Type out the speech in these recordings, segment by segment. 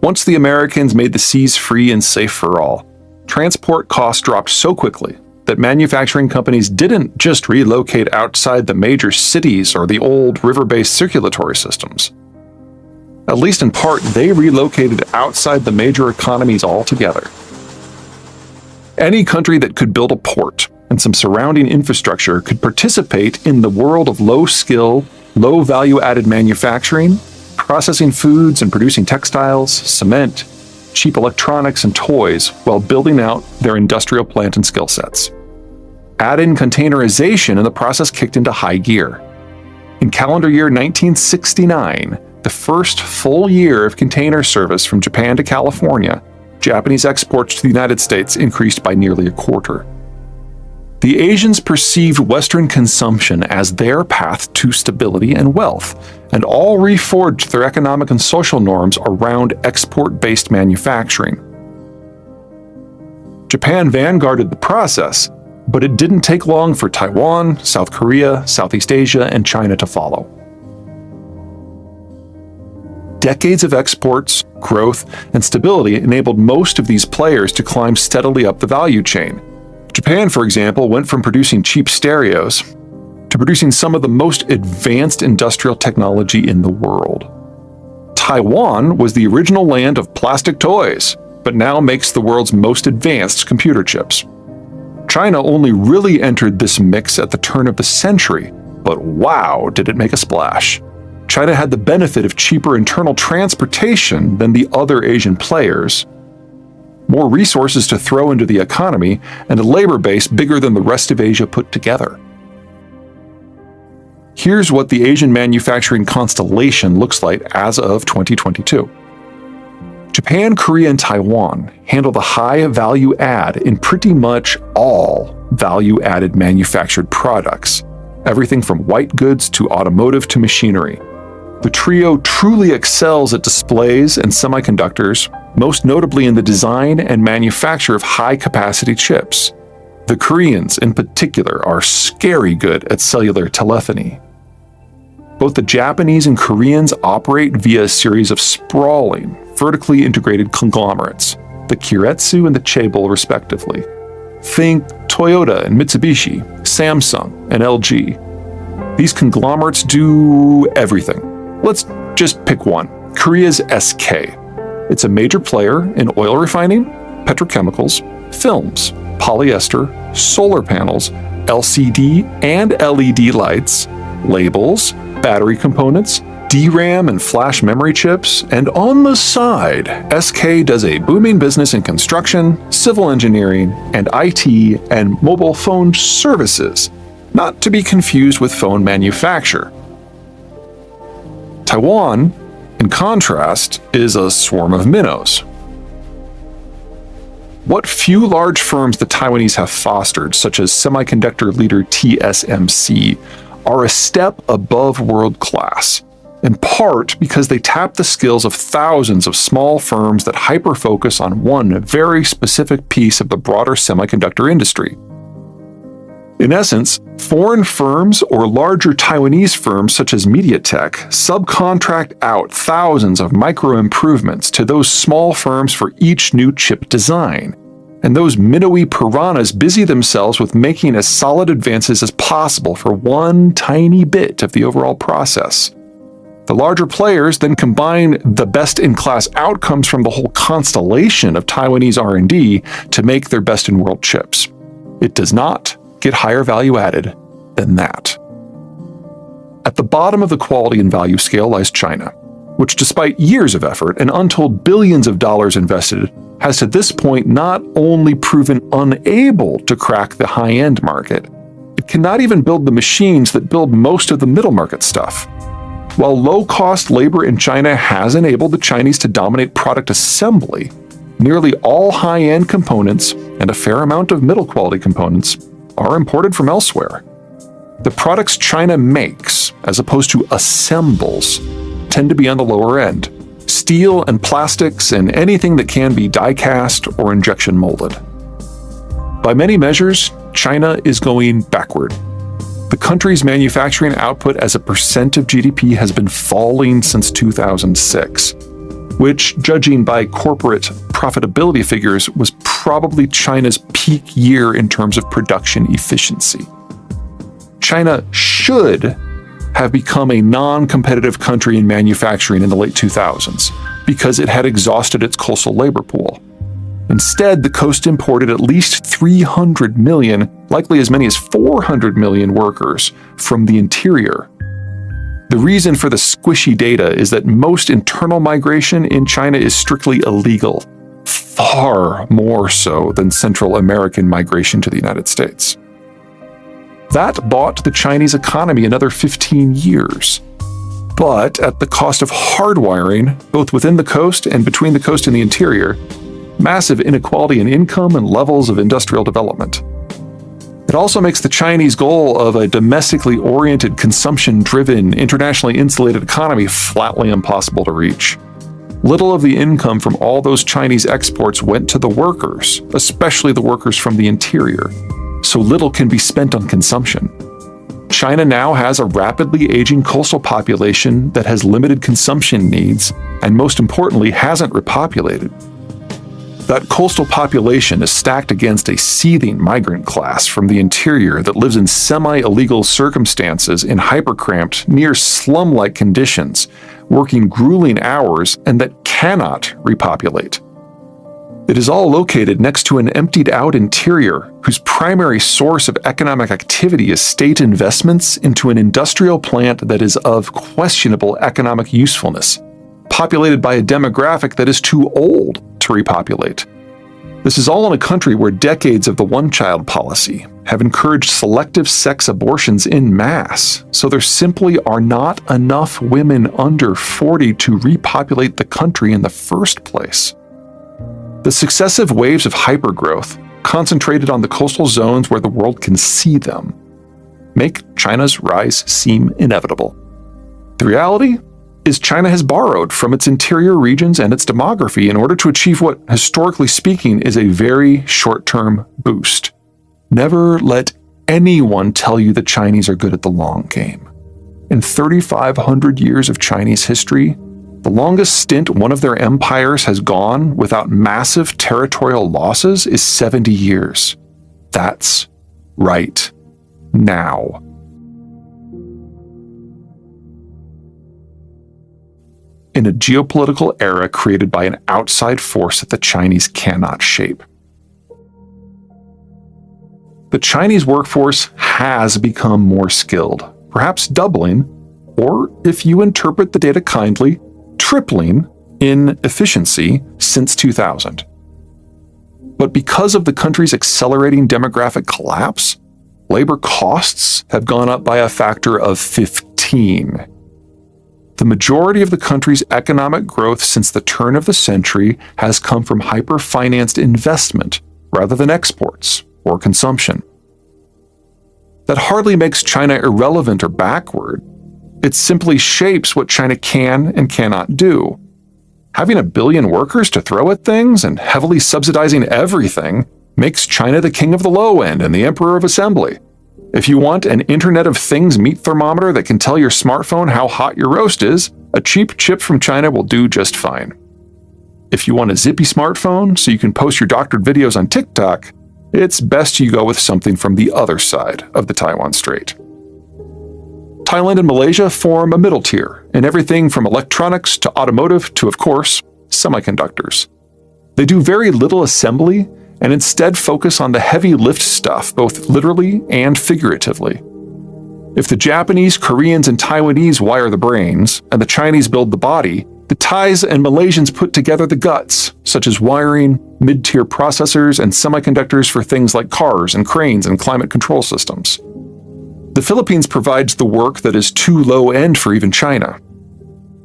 Once the Americans made the seas free and safe for all, transport costs dropped so quickly that manufacturing companies didn't just relocate outside the major cities or the old river-based circulatory systems. At least in part, they relocated outside the major economies altogether. Any country that could build a port and some surrounding infrastructure could participate in the world of low-skill, low-value-added manufacturing, processing foods and producing textiles, cement, cheap electronics, and toys while building out their industrial plant and skill sets. Add in containerization and the process kicked into high gear. In calendar year 1969, the first full year of container service from Japan to California, Japanese exports to the United States increased by nearly a quarter. The Asians perceived Western consumption as their path to stability and wealth, and all reforged their economic and social norms around export-based manufacturing. Japan vanguarded the process, but it didn't take long for Taiwan, South Korea, Southeast Asia, and China to follow. Decades of exports, growth, and stability enabled most of these players to climb steadily up the value chain. Japan, for example, went from producing cheap stereos to producing some of the most advanced industrial technology in the world. Taiwan was the original land of plastic toys, but now makes the world's most advanced computer chips. China only really entered this mix at the turn of the century, but wow, did it make a splash. China had the benefit of cheaper internal transportation than the other Asian players, more resources to throw into the economy, and a labor base bigger than the rest of Asia put together. Here's what the Asian manufacturing constellation looks like as of 2022. Japan, Korea, and Taiwan handle the high value add in pretty much all value-added manufactured products, everything from white goods to automotive to machinery. The trio truly excels at displays and semiconductors, most notably in the design and manufacture of high-capacity chips. The Koreans, in particular, are scary good at cellular telephony. Both the Japanese and Koreans operate via a series of sprawling, vertically integrated conglomerates, the Keiretsu and the Chaebol respectively. Think Toyota and Mitsubishi, Samsung and LG. These conglomerates do everything. Let's just pick one, Korea's SK. It's a major player in oil refining, petrochemicals, films, polyester, solar panels, LCD and LED lights, labels, battery components, DRAM and flash memory chips, and on the side, SK does a booming business in construction, civil engineering, and IT and mobile phone services, not to be confused with phone manufacture. Taiwan, in contrast, is a swarm of minnows. What few large firms the Taiwanese have fostered, such as semiconductor leader TSMC, are a step above world class, in part because they tap the skills of thousands of small firms that hyper-focus on one very specific piece of the broader semiconductor industry. In essence, foreign firms or larger Taiwanese firms such as MediaTek subcontract out thousands of micro-improvements to those small firms for each new chip design. And those minnowy piranhas busy themselves with making as solid advances as possible for one tiny bit of the overall process. The larger players then combine the best-in-class outcomes from the whole constellation of Taiwanese R&D to make their best-in-world chips. It does not get higher value added than that. At the bottom of the quality and value scale lies China, which despite years of effort and untold billions of dollars invested, has to this point not only proven unable to crack the high-end market, it cannot even build the machines that build most of the middle market stuff. While low-cost labor in China has enabled the Chinese to dominate product assembly, nearly all high-end components and a fair amount of middle-quality components are imported from elsewhere. The products China makes, as opposed to assembles, tend to be on the lower end. Steel and plastics and anything that can be die-cast or injection molded. By many measures, China is going backward. The country's manufacturing output as a percent of GDP has been falling since 2006. which, judging by corporate profitability figures, was probably China's peak year in terms of production efficiency. China should have become a non-competitive country in manufacturing in the late 2000s because it had exhausted its coastal labor pool. Instead, the coast imported at least 300 million, likely as many as 400 million workers from the interior. The reason for the squishy data is that most internal migration in China is strictly illegal, far more so than Central American migration to the United States. That bought the Chinese economy another 15 years, but at the cost of hardwiring, both within the coast and between the coast and the interior, massive inequality in income and levels of industrial development. It also makes the Chinese goal of a domestically oriented, consumption-driven, internationally insulated economy flatly impossible to reach. Little of the income from all those Chinese exports went to the workers, especially the workers from the interior, so little can be spent on consumption. China now has a rapidly aging coastal population that has limited consumption needs and, most importantly, hasn't repopulated. That coastal population is stacked against a seething migrant class from the interior that lives in semi-illegal circumstances in hyper-cramped, near slum-like conditions, working grueling hours, and that cannot repopulate. It is all located next to an emptied-out interior whose primary source of economic activity is state investments into an industrial plant that is of questionable economic usefulness, populated by a demographic that is too old to repopulate. This is all in a country where decades of the one-child policy have encouraged selective sex abortions en masse, so there simply are not enough women under 40 to repopulate the country in the first place. The successive waves of hypergrowth, concentrated on the coastal zones where the world can see them, make China's rise seem inevitable. The reality is China has borrowed from its interior regions and its demography in order to achieve what, historically speaking, is a very short-term boost. Never let anyone tell you the Chinese are good at the long game. In 3,500 years of Chinese history, the longest stint one of their empires has gone without massive territorial losses is 70 years. That's right now. In a geopolitical era created by an outside force that the Chinese cannot shape. The Chinese workforce has become more skilled, perhaps doubling, or if you interpret the data kindly, tripling in efficiency since 2000. But because of the country's accelerating demographic collapse, labor costs have gone up by a factor of 15. The majority of the country's economic growth since the turn of the century has come from hyper-financed investment rather than exports or consumption. That hardly makes China irrelevant or backward. It simply shapes what China can and cannot do. Having 1 billion workers to throw at things and heavily subsidizing everything makes China the king of the low end and the emperor of assembly. If you want an Internet of Things meat thermometer that can tell your smartphone how hot your roast is, a cheap chip from China will do just fine. If you want a zippy smartphone so you can post your doctored videos on TikTok, it's best you go with something from the other side of the Taiwan Strait. Thailand and Malaysia form a middle tier in everything from electronics to automotive to, of course, semiconductors. They do very little assembly and instead focus on the heavy lift stuff, both literally and figuratively. If the Japanese, Koreans, and Taiwanese wire the brains, and the Chinese build the body, the Thais and Malaysians put together the guts, such as wiring, mid-tier processors, and semiconductors for things like cars and cranes and climate control systems. The Philippines provides the work that is too low-end for even China.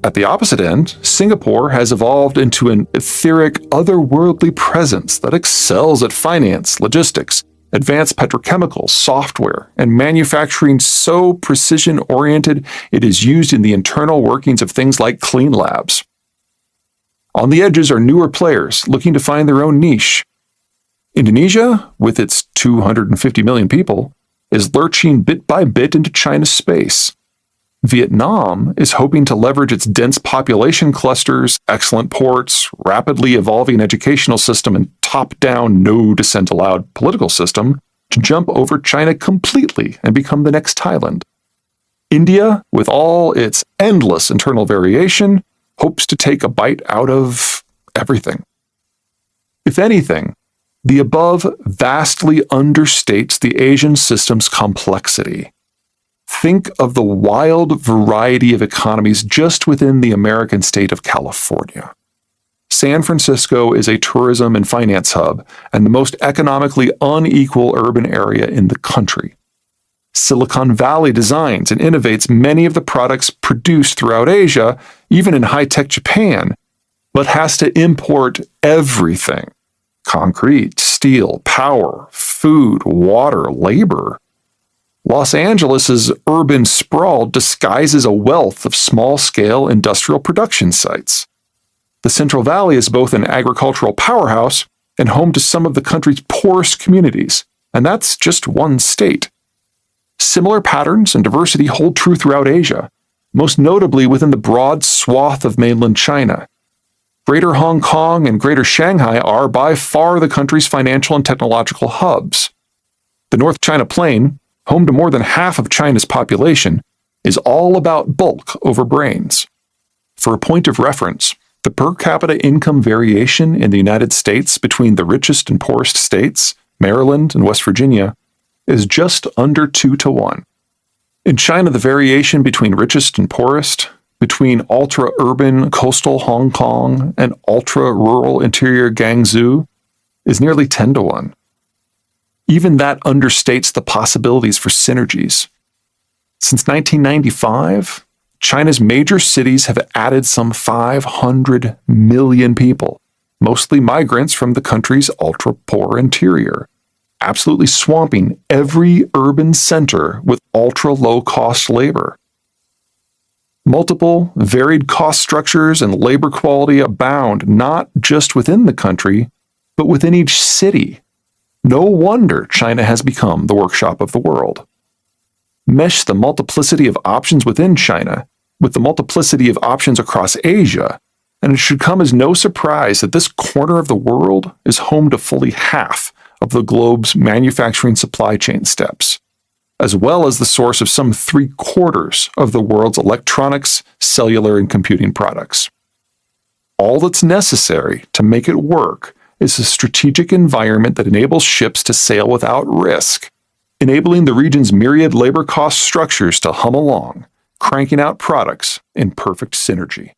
At the opposite end, Singapore has evolved into an etheric, otherworldly presence that excels at finance, logistics, advanced petrochemicals, software, and manufacturing so precision-oriented it is used in the internal workings of things like clean labs. On the edges are newer players looking to find their own niche. Indonesia, with its 250 million people, is lurching bit by bit into China's space. Vietnam is hoping to leverage its dense population clusters, excellent ports, rapidly evolving educational system, and top-down, no dissent allowed political system to jump over China completely and become the next Thailand. India, with all its endless internal variation, hopes to take a bite out of everything. If anything, the above vastly understates the Asian system's complexity. Think of the wild variety of economies just within the American state of California. San Francisco is a tourism and finance hub and the most economically unequal urban area in the country. Silicon Valley designs and innovates many of the products produced throughout Asia, even in high-tech Japan, but has to import everything: concrete, steel, power, food, water, labor. Los Angeles' urban sprawl disguises a wealth of small-scale industrial production sites. The Central Valley is both an agricultural powerhouse and home to some of the country's poorest communities, and that's just one state. Similar patterns and diversity hold true throughout Asia, most notably within the broad swath of mainland China. Greater Hong Kong and Greater Shanghai are by far the country's financial and technological hubs. The North China Plain, home to more than half of China's population, is all about bulk over brains. For a point of reference, the per capita income variation in the United States between the richest and poorest states, Maryland and West Virginia, is just under 2-to-1. In China, the variation between richest and poorest, between ultra-urban coastal Hong Kong and ultra-rural interior Guangzhou, is nearly 10-to-1. Even that understates the possibilities for synergies. Since 1995, China's major cities have added some 500 million people, mostly migrants from the country's ultra-poor interior, absolutely swamping every urban center with ultra-low-cost labor. Multiple, varied cost structures and labor quality abound not just within the country, but within each city. No wonder China has become the workshop of the world. Mesh the multiplicity of options within China with the multiplicity of options across Asia, and it should come as no surprise that this corner of the world is home to fully half of the globe's manufacturing supply chain steps, as well as the source of some 3/4 of the world's electronics, cellular, and computing products. All that's necessary to make it work is a strategic environment that enables ships to sail without risk, enabling the region's myriad labor cost structures to hum along, cranking out products in perfect synergy.